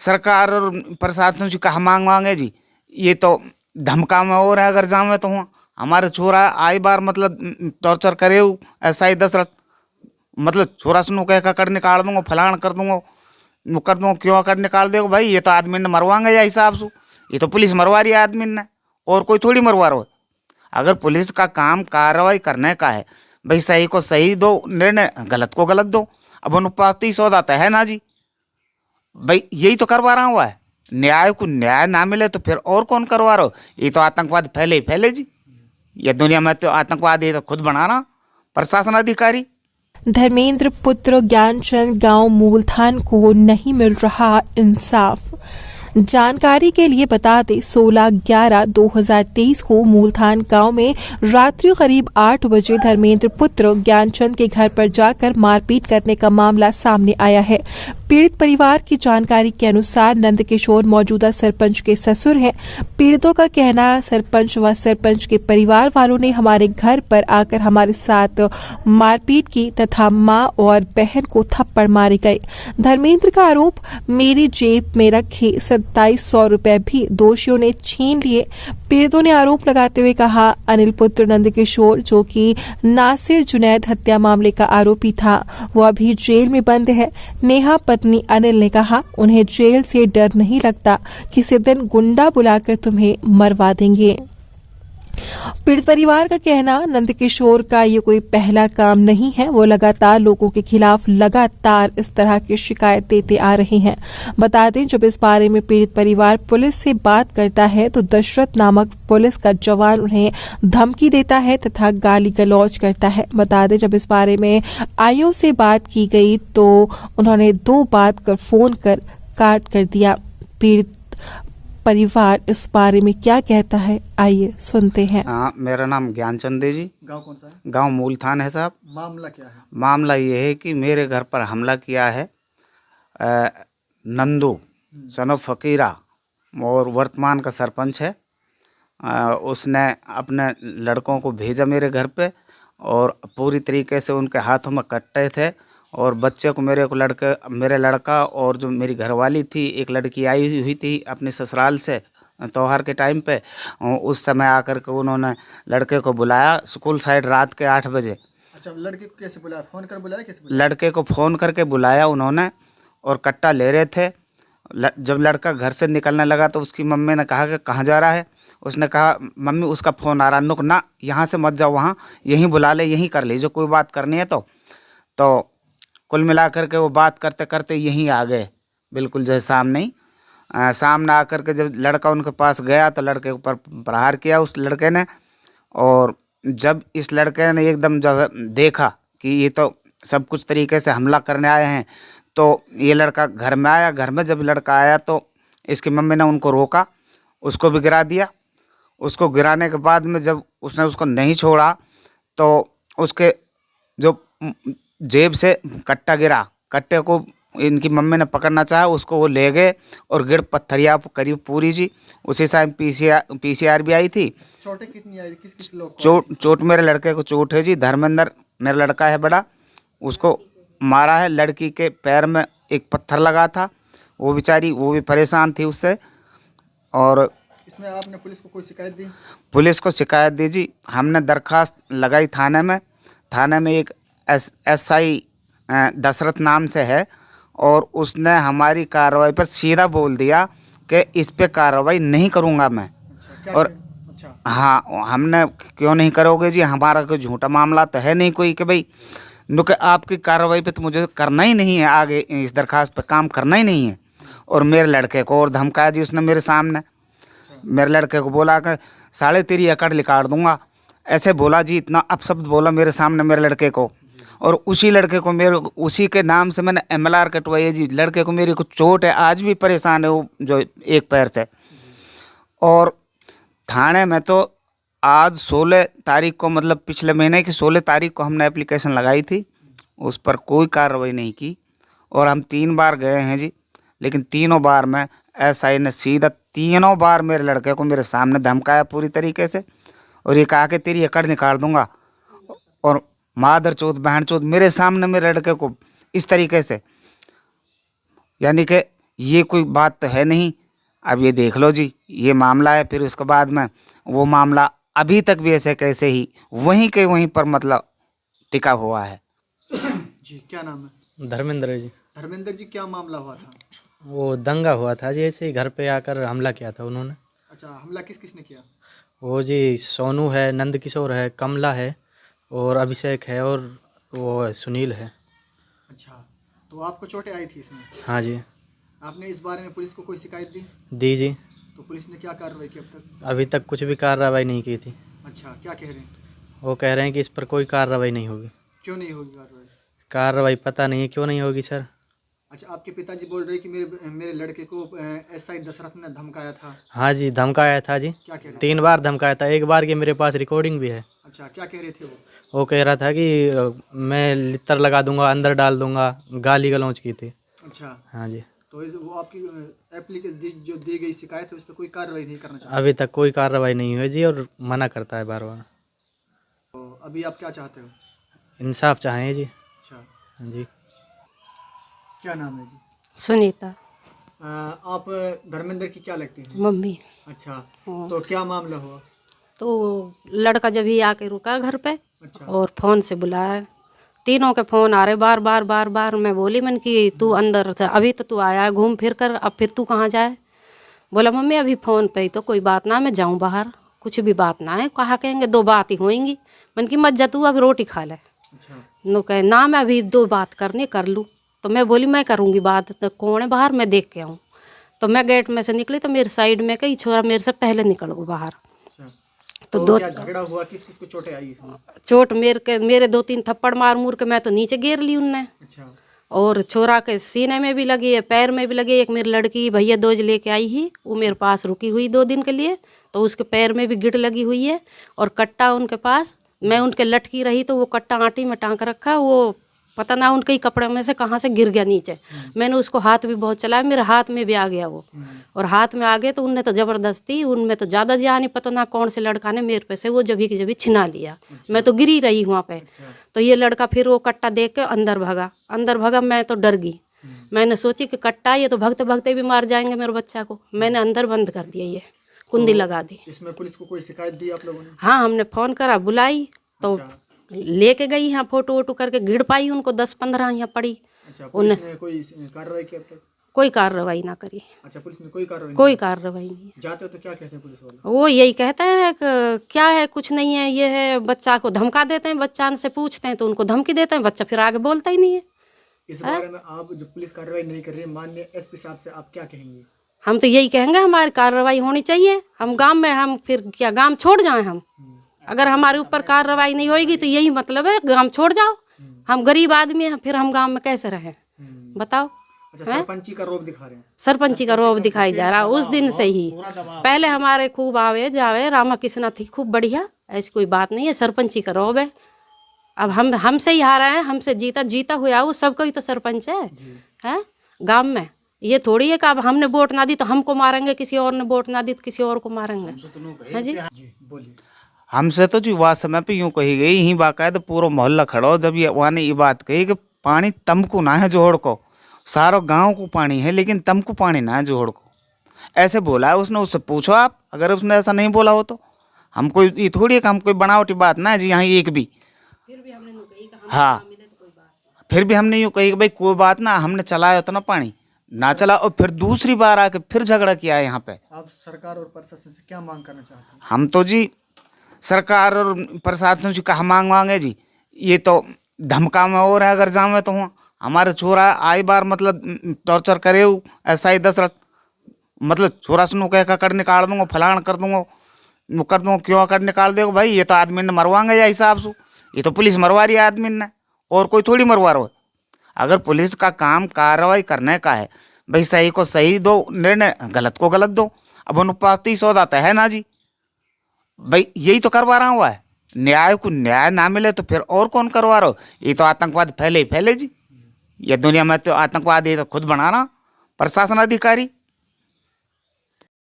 सरकार और प्रशासन से कहा मांगे जी, ये तो धमका में हो रहा है। अगर जावे तो वहाँ हमारे छोरा आई बार मतलब टॉर्चर करे ऐसा ही दशरथ, मतलब छोरा सुनो कह कर निकाल दूंगा, फलान कर दूंगा, वो कर दूंगा, क्यों कर निकाल देगा भाई, ये तो आदमी ने मरवाएंगे या हिसाब से, ये तो पुलिस मरवा रही है आदमी ने, और कोई थोड़ी मरवा रहा है। अगर पुलिस का काम कार्रवाई करने का है भाई, सही को सही दो निर्णय, गलत को गलत दो। अब अनुपात ही सौदा तो है ना जी, भाई यही तो करवा रहा हुआ है। न्याय को न्याय ना मिले तो फिर और कौन करवा रहा हो। ये तो आतंकवाद फैले ही फैले जी, ये दुनिया में तो आतंकवाद ये तो खुद बनाना प्रशासन अधिकारी। धर्मेंद्र पुत्र ज्ञानचंद गांव मूलथान को नहीं मिल रहा इंसाफ। जानकारी के लिए बता दें, 16/11/2023 को मूलथान गांव में रात्रि करीब 8 बजे धर्मेंद्र पुत्र ज्ञानचंद के घर पर जाकर मारपीट करने का मामला सामने आया है। पीड़ित परिवार की जानकारी के अनुसार नंदकिशोर मौजूदा सरपंच के ससुर हैं। पीड़ितों का कहना, सरपंच व सरपंच के परिवार वालों ने हमारे घर पर आकर हमारे साथ मारपीट की तथा मां और बहन को थप्पड़ मारे गए। धर्मेंद्र का आरोप, मेरी जेब में रखे 2700 रुपए भी दोषियों ने छीन लिए। पीड़ितों ने आरोप लगाते हुए कहा, अनिल पुत्र नंदकिशोर, जो कि नासिर जुनैद हत्या मामले का आरोपी था, वो अभी जेल में बंद है। नेहा पत्नी अनिल ने कहा, उन्हें जेल से डर नहीं लगता, किसी दिन गुंडा बुलाकर तुम्हें मरवा देंगे। पीड़ित परिवार का कहना, नंदकिशोर का ये कोई पहला काम नहीं है, वो लगातार लोगों के खिलाफ लगातार इस तरह की शिकायत देते आ रहे हैं। बता दें, जब इस बारे में पीड़ित परिवार पुलिस से बात करता है तो दशरथ नामक पुलिस का जवान उन्हें धमकी देता है तथा गाली गलौज करता है। बता दें, जब इस बारे में आईओ से बात की गई तो उन्होंने 2 बार फोन कर काट कर दिया। पीड़ित परिवार इस बारे में क्या कहता है, आइए सुनते हैं। हाँ, मेरा नाम ज्ञानचंद है जी। गांव कौन सा है? गांव मूलथान है साहब। मामला क्या है? मामला ये है कि मेरे घर पर हमला किया है नंदू सन ऑफ फकीरा, और वर्तमान का सरपंच है। उसने अपने लड़कों को भेजा मेरे घर पे, और पूरी तरीके से उनके हाथों में कट्टे थे, और बच्चे को मेरे लड़का और जो मेरी घरवाली थी, एक लड़की आई हुई थी अपने ससुराल से त्योहार के टाइम पे, उस समय आकर के उन्होंने लड़के को बुलाया स्कूल साइड रात के 8 बजे। अच्छा, लड़के को कैसे बुलाया? फोन कर बुलाया, कैसे बुलाया? लड़के को फ़ोन करके बुलाया उन्होंने, और कट्टा ले रहे थे। जब लड़का घर से निकलने लगा तो उसकी मम्मी ने कहा कि कहाँ जा रहा है। उसने कहा, मम्मी उसका फ़ोन आ रहा, नुक ना, यहाँ से मत जाओ, वहाँ यहीं बुला ले, यहीं कर लीजिए, कोई बात करनी है तो कुल मिला कर के वो बात करते करते यहीं आ गए, बिल्कुल जो है सामने ही। सामने आकर के जब लड़का उनके पास गया तो लड़के के ऊपर प्रहार किया उस लड़के ने। और जब इस लड़के ने एकदम जब देखा कि ये तो सब कुछ तरीके से हमला करने आए हैं, तो ये लड़का घर में आया। घर में जब लड़का आया तो इसकी मम्मी ने उनको रोका, उसको भी गिरा दिया। उसको गिराने के बाद में जब उसने उसको नहीं छोड़ा तो उसके जो जेब से कट्टा गिरा, कट्टे को इनकी मम्मी ने पकड़ना चाहा, उसको वो ले गए और गिर पत्थरिया करीब पूरी जी। उसी टाइम पीसीआर भी आई थी। चोटें कितनी आई? किस किस लोग को? चोट मेरे लड़के को चोट है जी। धर्मेंद्र मेरा लड़का है बड़ा, उसको मारा है। लड़की के पैर में एक पत्थर लगा था, वो बेचारी वो भी परेशान थी उससे। और इसमें आपने पुलिस को कोई शिकायत दी? पुलिस को शिकायत दी जी, हमने दरखास्त लगाई थाने में। थाने में एक एसआई दशरथ नाम से है, और उसने हमारी कार्रवाई पर सीधा बोल दिया कि इस पे कार्रवाई नहीं करूँगा मैं। अच्छा, क्या और अच्छा, हाँ, हमने क्यों नहीं करोगे जी, हमारा कोई झूठा मामला तो है नहीं कोई कि भाई नुके आपकी कार्रवाई पे तो मुझे करना ही नहीं है, आगे इस दरखास्त पे काम करना ही नहीं है। और मेरे लड़के को और धमकाया जी उसने मेरे सामने। मेरे लड़के को बोला कि 3.5 एकड़ निकाल दूंगा, ऐसे बोला जी, इतना अपशब्द बोला मेरे सामने मेरे लड़के को। और उसी लड़के को मेरे उसी के नाम से मैंने एमएलआर कटवाई है जी। लड़के को मेरी को चोट है, आज भी परेशान है वो जो एक पैर से। और थाने में तो आज 16 तारीख को, मतलब पिछले महीने की 16 तारीख को हमने एप्लीकेशन लगाई थी, उस पर कोई कार्रवाई नहीं की। और हम 3 बार गए हैं जी, लेकिन तीनों बार में एसआई ने सीधा तीनों बार मेरे लड़के को मेरे सामने धमकाया पूरी तरीके से, और ये कहा कि तेरी एकड़ निकाल दूंगा। और मादर चौथ बहन चौथ मेरे सामने मेरे लड़के को इस तरीके से, यानी कि ये कोई बात तो है नहीं। अब ये देख लो जी, ये मामला है। फिर उसके बाद में वो मामला अभी तक भी ऐसे कैसे ही वहीं के वहीं पर मतलब टिका हुआ है। जी क्या नाम है? धर्मेंद्र जी। धर्मेंद्र जी, क्या मामला हुआ था? वो दंगा हुआ था जी, ऐसे ही घर पे आकर हमला किया था उन्होंने। अच्छा, हमला किस किस ने किया? वो जी सोनू है, नंद किशोर है, कमला है और अभिषेक है और वो है सुनील है। अच्छा, तो आपको चोटें आई थी इसमें? हाँ जी। आपने इस बारे में पुलिस को कोई शिकायत दी? दी जी। तो पुलिस ने क्या कार्रवाई की अब तक? अभी तक कुछ भी कार्रवाई नहीं की थी। अच्छा, क्या कह रहे हैं? वो कह रहे हैं कि इस पर कोई कार्रवाई नहीं होगी। क्यों नहीं होगी कार्रवाई? कार्रवाई पता नहीं है क्यों नहीं होगी सर। अच्छा, आपके पिताजी बोल रहे हैं कि मेरे लड़के को एसआई दशरथ ने धमकाया था। हाँ जी, धमकाया था जी। क्या कह रहे थे? 3 बार धमकाया था, एक बार की मेरे पास रिकॉर्डिंग भी है। अच्छा, क्या कह रहे थे वो? वो कह रहा था कि मैं लित्तर लगा दूंगा, अंदर डाल दूंगा, गाली गलौज की थी। अच्छा, हाँ जी। तो वो आपकी एप्लीकेशन जो दी गई शिकायत है उस पर कोई कार्रवाई नहीं करना चाहते? अभी तक कोई कार्रवाई नहीं हुई जी और मना करता है बार बार। तो अभी आप क्या चाहते हो? इंसाफ चाहें जी। अच्छा, हाँ जी। क्या नाम है जी? सुनीता। आप धर्मेंद्र की क्या लगती हैं? मम्मी। अच्छा, हाँ। तो क्या मामला हुआ? तो लड़का जब ही आके रुका घर पे अच्छा, और फ़ोन से बुलाया, तीनों के फ़ोन आ रहे बार बार बार बार। मैं बोली मन कि तू अंदर से अभी तो तू आया है घूम फिर कर, अब फिर तू कहाँ जाए? बोला मम्मी अभी फ़ोन पे ही तो कोई बात ना, मैं जाऊँ बाहर, कुछ भी बात ना है, कहा कहेंगे 2 बात ही होएंगी। मन की मत जा तू, अब रोटी खा ले। अच्छा, नो कहे ना मैं अभी 2 बात करनी कर लूँ। तो मैं बोली मैं करूँगी बात, तो कौन है बाहर, मैं देख के आऊँ। तो मैं गेट में से निकली तो मेरे साइड में कई छोरा मेरे से पहले निकल गो बाहर। अच्छा, तो तो दो क्या झगड़ा हुआ? किस किस को चोटें आई इसमें? चोट मेरे 2-3 थप्पड़ मार मूर के मैं तो नीचे गिर ली उनने। अच्छा, और छोरा के सीने में भी लगी है, पैर में भी लगी है। एक मेरी लड़की भैया दोज लेके आई ही, वो मेरे पास रुकी हुई 2 दिन के लिए, तो उसके पैर में भी गिट लगी हुई है। और कट्टा उनके पास, मैं उनके लटकी रही तो वो कट्टा आंटी में टांक रखा, वो पता ना उनके ही कपड़े में से कहाँ से गिर गया नीचे। मैंने उसको हाथ भी बहुत चलाया, मेरे हाथ में भी आ गया वो। और हाथ में आ गए तो उनने तो ज़बरदस्ती, उनमें तो ज़्यादा जानी, पता ना कौन से लड़का ने मेरे पे से वो जभी की जभी छिना लिया। मैं तो गिरी रही वहाँ पे। तो ये लड़का फिर वो कट्टा देख के अंदर भागा। मैं तो डर गई। मैंने सोची कि कट्टा ये तो भगते भगते भी मार जाएंगे मेरे बच्चा को। मैंने अंदर बंद कर दिया, ये कुंडी लगा दी। इसमें पुलिस को कोई शिकायत दी आप लोगों ने? हाँ, हमने फ़ोन करा, बुलाई तो लेके गई यहाँ, फोटो वोटो करके गिड़ पाई उनको 10-15 यहाँ पड़ी। अच्छा, पुलिस ने कोई कार्रवाई की अब तक? कोई कार्रवाई ना करी, अच्छा, पुलिस ने कोई कार्रवाई कोई कार्रवाई नहीं। नहीं? जाते हो तो क्या कहते हैं पुलिस वाले? वो यही कहते हैं कि क्या है, कुछ नहीं है, ये है, बच्चा को धमका देते हैं। बच्चा से पूछते हैं तो उनको धमकी देते हैं, बच्चा फिर आगे बोलता ही नहीं है। इस बारे में आप जो पुलिस कार्रवाई नहीं कर रही है, माननीय एसपी साहब से आप क्या कहेंगे? हम तो यही कहेंगे हमारी कार्रवाई होनी चाहिए। हम गांव में, हम फिर क्या गांव छोड़ जाएं हम? अगर हमारे ऊपर कार्रवाई नहीं होगी तो यही मतलब है गांव छोड़ जाओ। हम गरीब आदमी हैं, फिर हम गांव में कैसे रहें बताओ? अच्छा, सरपंची का रोब दिखा रहे हैं? सरपंची का रोब दिखाई जा रहा उस दिन से ही। पहले हमारे खूब आवे जावे, रामा कृष्णा थी खूब बढ़िया, ऐसी कोई बात नहीं है। सरपंची का रोब है। अब हमसे ही हारा है, हमसे जीता हुआ वो सबका ही तो सरपंच है गांव में। ये थोड़ी है कि अब हमने वोट ना दी तो हमको मारेंगे, किसी और ने वोट ना दी तो किसी और को मारेंगे। हाँ जी, जी बोलिए। हमसे तो जी वह समय पे यूँ कही गई, यहीं बाकायदा पूरा मोहल्ला खड़ा हो जब ये वहाँ ने ये बात कही कि पानी तमको ना है जोड़ को, सारो गांव को पानी है लेकिन तमको पानी ना है जोड़ को, ऐसे बोला है उसने। उससे पूछो आप, अगर उसने ऐसा नहीं बोला हो तो। हमको ये थोड़ी है कि हम कोई बनावटी बात ना है जी यहाँ एक भी। हाँ, फिर भी हमने यूँ कही कि भाई कोई बात ना, हमने चलाया उतना पानी ना चला। और फिर दूसरी बार आके फिर झगड़ा किया है यहाँ पे। आप सरकार और प्रशासन से क्या मांग करना चाहते हैं? हम तो जी सरकार और प्रशासन से कहा मांगे जी, ये तो धमका में और है, अगर जावे तो वहाँ हमारे छोरा आई बार मतलब टॉर्चर करे ऐसा ही दशरथ, मतलब छोरा सुनो कह कर निकाल दूंगा, फलान कर दूंगा, वो कर दूंगा, क्यों कर निकाल देगा भाई? ये तो आदमी ने मरवाएंगे या हिसाब से, ये तो पुलिस मरवा रही है आदमी ने, और कोई थोड़ी मरवा रहा है। अगर पुलिस का काम कार्रवाई करने का है भाई, सही को सही दो निर्णय, गलत को गलत दो। अब उन पास 30 होता तो है ना जी भाई, यही तो करवा रहा हुआ है। न्याय को न्याय ना मिले तो फिर और कौन करवा रहा हो? ये तो आतंकवाद फैले ही फैले जी। ये दुनिया में तो आतंकवाद ये तो खुद बना रहा प्रशासन अधिकारी।